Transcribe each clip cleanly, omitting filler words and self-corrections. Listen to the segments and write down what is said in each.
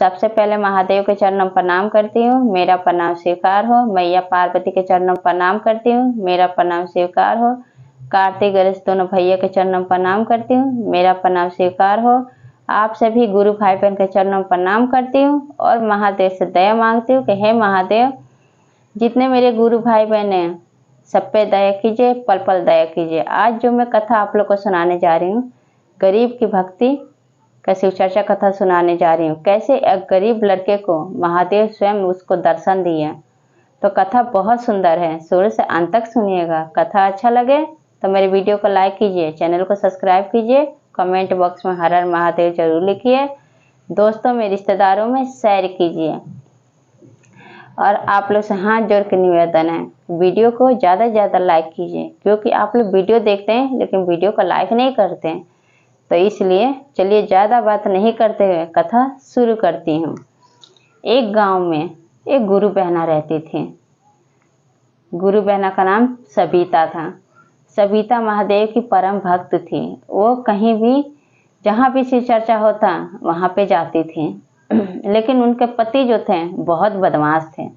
सबसे पहले महादेव के चरणों में प्रणाम करती हूँ, मेरा प्रणाम स्वीकार हो। मैया पार्वती के चरणों में प्रणाम करती हूँ, मेरा प्रणाम स्वीकार हो। कार्तिक गणेश दोनों भैया के चरणों में प्रणाम करती हूँ, मेरा प्रणाम स्वीकार हो। आप सभी गुरु भाई बहन के चरणों में प्रणाम करती हूँ और महादेव से दया मांगती हूँ कि हे महादेव, जितने मेरे गुरु भाई बहन हैं सब पे दया कीजिए, पल पल दया कीजिए। आज जो मैं कथा आप लोग को सुनाने जा रही हूँ, गरीब की भक्ति का शिव चर्चा कथा सुनाने जा रही हूँ। कैसे एक गरीब लड़के को महादेव स्वयं उसको दर्शन दिए। तो कथा बहुत सुंदर है, शुरू से अंत तक सुनिएगा। कथा अच्छा लगे तो मेरे वीडियो को लाइक कीजिए, चैनल को सब्सक्राइब कीजिए, कमेंट बॉक्स में हर हर महादेव जरूर लिखिए, दोस्तों में रिश्तेदारों में शेयर कीजिए। और आप लोग से हाथ जोड़ के निवेदन है, वीडियो को ज़्यादा से ज़्यादा लाइक कीजिए, क्योंकि आप लोग वीडियो देखते हैं लेकिन वीडियो को लाइक नहीं करते हैं। तो इसलिए चलिए ज़्यादा बात नहीं करते हुए कथा शुरू करती हूँ। एक गांव में एक गुरु बहना रहती थी। गुरु बहना का नाम सविता था। सविता महादेव की परम भक्त थी। वो कहीं भी जहाँ भी शिव चर्चा होता वहाँ पे जाती थी। लेकिन उनके पति जो थे बहुत बदमाश थे।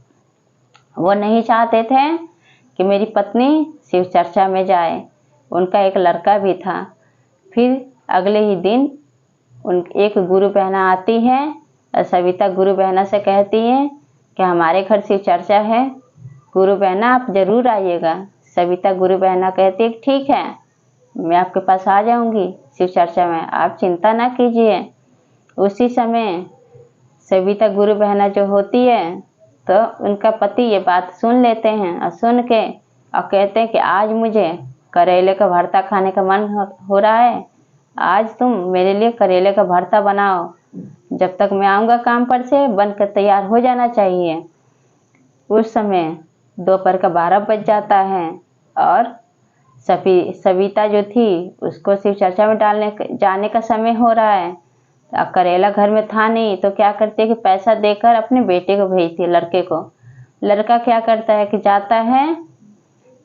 वो नहीं चाहते थे कि मेरी पत्नी शिव चर्चा में जाए। उनका एक लड़का भी था। फिर अगले ही दिन एक गुरु बहना आती है और सविता गुरु बहना से कहती है कि हमारे घर शिव चर्चा है, गुरु बहना आप जरूर आइएगा। सविता गुरु बहना कहती है ठीक है, मैं आपके पास आ जाऊंगी शिव चर्चा में, आप चिंता ना कीजिए। उसी समय सविता गुरु बहना जो होती है तो उनका पति ये बात सुन लेते हैं और सुन के और कहते हैं कि आज मुझे करेले का भरता खाने का मन हो रहा है, आज तुम मेरे लिए करेले का भरता बनाओ, जब तक मैं आऊँगा काम पर से बनकर तैयार हो जाना चाहिए। उस समय दोपहर का 12 बज जाता है और सविता जो थी उसको शिव चर्चा में जाने का समय हो रहा है। करेला घर में था नहीं तो क्या करती है कि पैसा देकर अपने बेटे को भेजती है, लड़के को। लड़का क्या करता है कि जाता है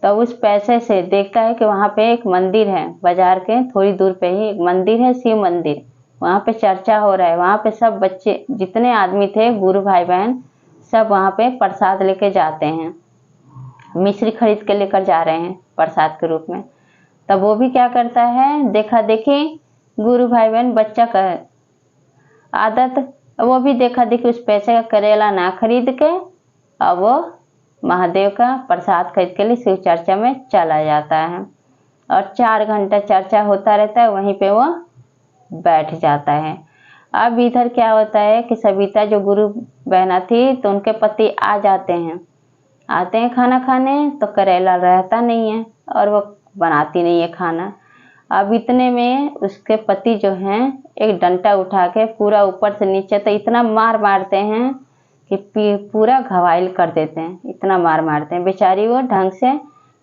तो उस पैसे से देखता है कि वहाँ पे एक मंदिर है, बाजार के थोड़ी दूर पे ही एक मंदिर है, शिव मंदिर। वहाँ पे चर्चा हो रहा है। वहाँ पे सब बच्चे जितने आदमी थे गुरु भाई बहन सब वहाँ पे प्रसाद लेके जाते हैं, मिश्री खरीद के लेकर जा रहे हैं प्रसाद के रूप में। तब वो भी क्या करता है, देखा देखी गुरु भाई बहन बच्चा का आदत, वो भी देखा देखी उस पैसे का करेला ना खरीद के और वो महादेव का प्रसाद खरीद के लिए शिव चर्चा में चला जाता है। और 4 घंटा चर्चा होता रहता है, वहीं पे वो बैठ जाता है। अब इधर क्या होता है कि सविता जो गुरु बहना थी तो उनके पति आ जाते हैं खाना खाने, तो करेला रहता नहीं है और वो बनाती नहीं है खाना। अब इतने में उसके पति जो हैं एक डंडा उठा के पूरा ऊपर से नीचे तो इतना मार मारते हैं कि पूरा घायल कर देते हैं। इतना मार मारते हैं, बेचारी वो ढंग से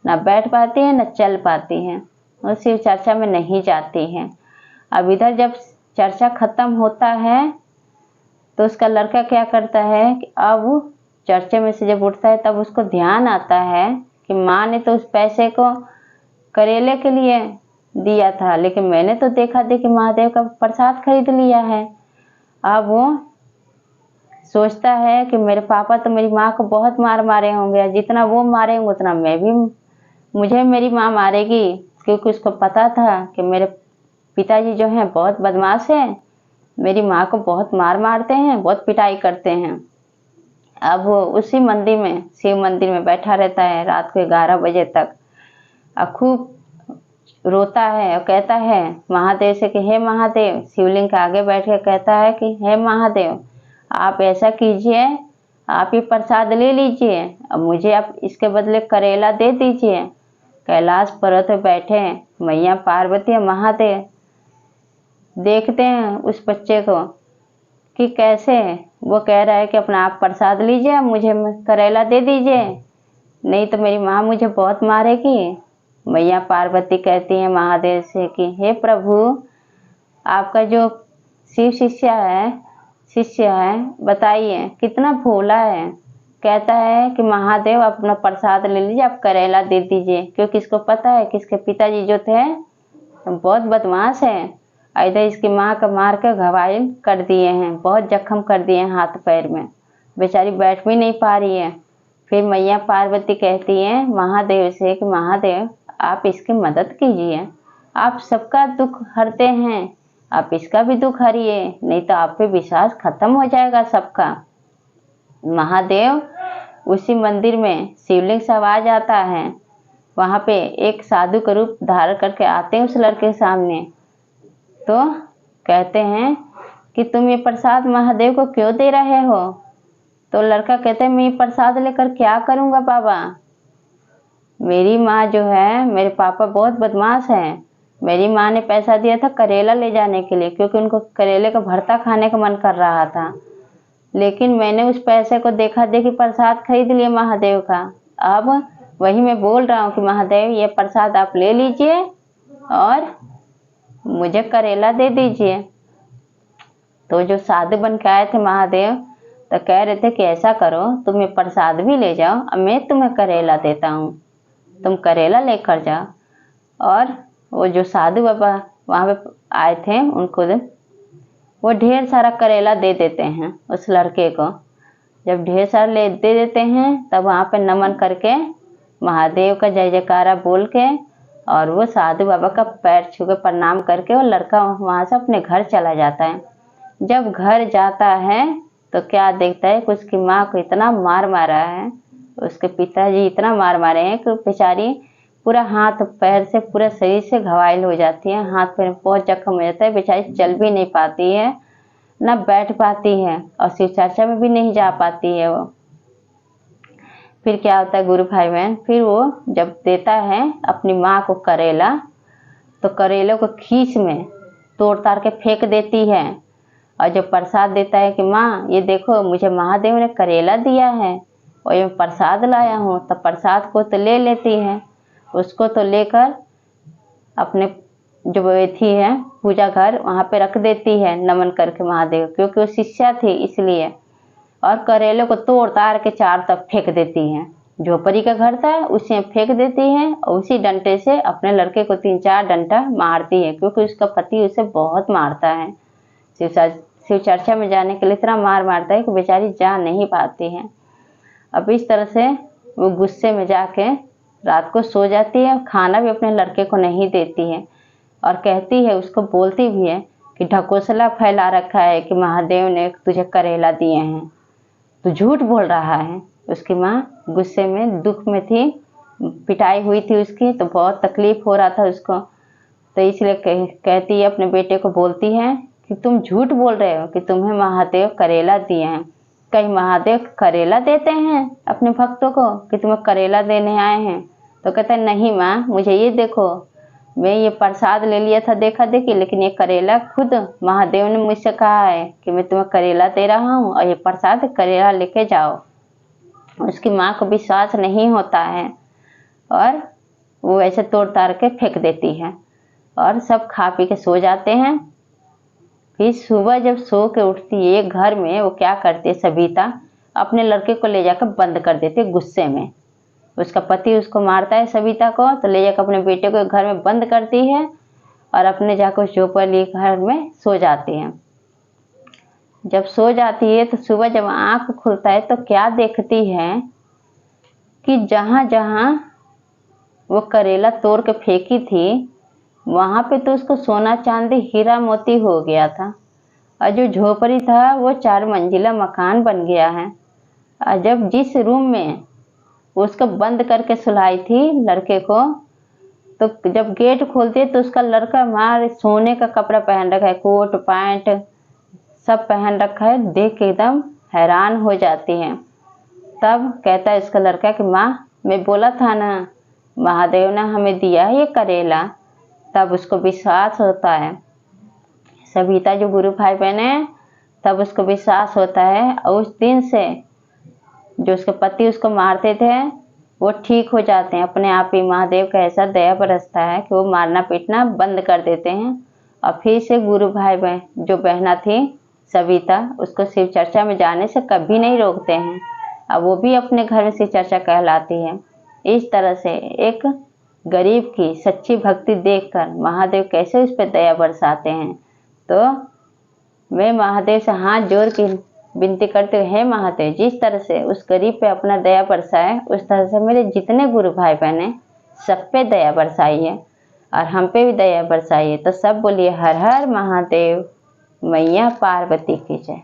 ना बैठ पाती है ना चल पाती है, वो शिव चर्चा में नहीं जाती है। अब इधर जब चर्चा खत्म होता है तो उसका लड़का क्या करता है कि अब चर्चे में से जब उठता है तब उसको ध्यान आता है कि माँ ने तो उस पैसे को करेले के लिए दिया था, लेकिन मैंने तो देखा महादेव का प्रसाद खरीद लिया है। अब वो सोचता है कि मेरे पापा तो मेरी माँ को बहुत मार मारे होंगे, जितना वो मारे होंगे उतना मुझे मेरी माँ मारेगी, क्योंकि उसको पता था कि मेरे पिताजी जो हैं बहुत बदमाश हैं, मेरी माँ को बहुत मार मारते हैं, बहुत पिटाई करते हैं। अब वो उसी मंदिर में, शिव मंदिर में बैठा रहता है रात को 11 बजे तक और खूब रोता है और कहता है महादेव से कि हे महादेव, शिवलिंग के आगे बैठ के कहता है कि हे महादेव, आप ऐसा कीजिए, आप ही प्रसाद ले लीजिए, अब मुझे आप इसके बदले करेला दे दीजिए। कैलाश पर्वत पे बैठे मैया पार्वती और महादेव देखते हैं उस बच्चे को कि कैसे वो कह रहा है कि अपना आप प्रसाद लीजिए, मुझे करेला दे दीजिए, नहीं तो मेरी माँ मुझे बहुत मारेगी। मैया पार्वती कहती है महादेव से कि हे प्रभु, आपका जो शिव शिष्य है बताइए कितना भोला है। कहता है कि महादेव अपना प्रसाद ले लीजिए, आप करेला दे दीजिए, क्योंकि इसको पता है कि इसके पिताजी जो थे बहुत बदमाश है इधर इसकी माँ का मार कर घायल कर दिए हैं, बहुत जख्म कर दिए हैं हाथ पैर में, बेचारी बैठ भी नहीं पा रही है। फिर मैया पार्वती कहती हैं महादेव से कि महादेव आप इसकी मदद कीजिए, आप सबका दुख हरते हैं, आप इसका भी दुख हरिए, नहीं तो आप पे विश्वास खत्म हो जाएगा सबका। महादेव उसी मंदिर में शिवलिंग से आवाज आता है, वहाँ पे एक साधु का रूप धारण करके आते हैं उस लड़के के सामने। तो कहते हैं कि तुम ये प्रसाद महादेव को क्यों दे रहे हो? तो लड़का कहता है मैं ये प्रसाद लेकर क्या करूँगा बाबा, मेरी माँ जो है, मेरे पापा बहुत बदमाश हैं, मेरी माँ ने पैसा दिया था करेला ले जाने के लिए, क्योंकि उनको करेले का भरता खाने का मन कर रहा था, लेकिन मैंने उस पैसे को देखा देखी प्रसाद खरीद लिया महादेव का। अब वही मैं बोल रहा हूँ कि महादेव ये प्रसाद आप ले लीजिए और मुझे करेला दे दीजिए। तो जो साधु बन के आए थे महादेव तो कह रहे थे कि ऐसा करो तुम ये प्रसाद भी ले जाओ और मैं तुम्हें करेला देता हूँ, तुम करेला लेकर जाओ। और वो जो साधु बाबा वहाँ पे आए थे उनको वो ढेर सारा करेला दे देते हैं उस लड़के को। जब ढेर सारा दे देते हैं तब वहाँ पे नमन करके महादेव का जय जयकारा बोल के और वो साधु बाबा का पैर छू के प्रणाम करके वो लड़का वहाँ से अपने घर चला जाता है। जब घर जाता है तो क्या देखता है कि उसकी माँ को इतना मार मारा है, उसके पिताजी इतना मार मारे हैं कि बेचारी पूरा हाथ पैर से पूरा शरीर से घायल हो जाती है, हाथ पैर में बहुत जख्म हो जाता है, बेचारी चल भी नहीं पाती है, ना बैठ पाती है और शिव चर्चा में भी नहीं जा पाती है वो। फिर क्या होता है गुरु भाई बहन, फिर वो जब देता है अपनी माँ को करेला तो करेले को खींच में तोड़ ताड़ के फेंक देती है और जब प्रसाद देता है कि माँ ये देखो मुझे महादेव ने करेला दिया है और ये प्रसाद लाया हूँ, तो प्रसाद को तो ले लेती है, उसको तो लेकर अपने जो थी है पूजा घर वहाँ पे रख देती है नमन करके महादेव, क्योंकि वो शिष्या थी इसलिए। और करेले को तोड़ ताड़ के चारों तरफ फेंक देती है, झोपड़ी का घर था उसी में फेंक देती है और उसी डंडे से अपने लड़के को 3-4 डंडा मारती है, क्योंकि उसका पति उसे बहुत मारता है, शिव चर्चा में जाने के लिए इतना मार मारता है कि बेचारी जा नहीं पाती है। अब इस तरह से वो गुस्से में जाके रात को सो जाती है, खाना भी अपने लड़के को नहीं देती है और कहती है, उसको बोलती भी है कि ढकोसला फैला रखा है कि महादेव ने तुझे करेला दिए हैं, तू झूठ बोल रहा है। उसकी माँ गुस्से में दुख में थी, पिटाई हुई थी उसकी, तो बहुत तकलीफ हो रहा था उसको, तो इसलिए कहती है अपने बेटे को बोलती है कि तुम झूठ बोल रहे हो कि तुम्हें महादेव करेला दिए हैं, कहीं महादेव करेला देते हैं अपने भक्तों को कि तुम्हें करेला देने आए हैं? तो कहता है नहीं माँ, मुझे ये देखो, मैं ये प्रसाद ले लिया था देखा देखी, लेकिन ये करेला खुद महादेव ने मुझसे कहा है कि मैं तुम्हें करेला दे रहा हूँ और ये प्रसाद करेला लेके जाओ। उसकी माँ को विश्वास नहीं होता है और वो ऐसे तोड़ ताड़ के फेंक देती है और सब खा पी के सो जाते हैं। फिर सुबह जब सो के उठती है घर में, वो क्या करती है सविता अपने लड़के को ले जाकर बंद कर देती है गुस्से में। उसका पति उसको मारता है सविता को, तो ले जाकर अपने बेटे को घर में बंद करती है और अपने जाकर झोपड़ी घर में सो जाती है। जब सो जाती है तो सुबह जब आँख खुलता है तो क्या देखती है कि जहाँ जहाँ वो करेला तोड़ के फेंकी थी वहाँ पे तो उसको सोना चांदी हीरा मोती हो गया था और जो झोपड़ी था वो 4 मंजिला मकान बन गया है। और जब जिस रूम में उसको बंद करके सुलाई थी लड़के को, तो जब गेट खोलती है तो उसका लड़का मार सोने का कपड़ा पहन रखा है, कोट पैंट सब पहन रखा है, देख के एकदम हैरान हो जाती है। तब कहता है इसका लड़का कि माँ मैं बोला था ना महादेव ने हमें दिया है ये करेला। तब उसको विश्वास होता है, सविता जो गुरु भाई बहन है, तब उसको विश्वास होता है और उस दिन से जो उसके पति उसको मारते थे वो ठीक हो जाते हैं अपने आप ही। महादेव का ऐसा दया बरसता है कि वो मारना पीटना बंद कर देते हैं और फिर से गुरु भाई बहन जो बहना थी सविता उसको शिव चर्चा में जाने से कभी नहीं रोकते हैं, अब वो भी अपने घर में शिव चर्चा कहलाती है। इस तरह से एक गरीब की सच्ची भक्ति देखकर महादेव कैसे उस पर दया बरसाते हैं। तो मैं महादेव से हाथ जोड़ के विनती करती हूँ, हे महादेव, जिस तरह से उस गरीब पे अपना दया बरसाए, उस तरह से मेरे जितने गुरु भाई बहन हैं सब पे दया बरसाइए और हम पे भी दया बरसाइए। तो सब बोलिए हर हर महादेव, मैया पार्वती की जय।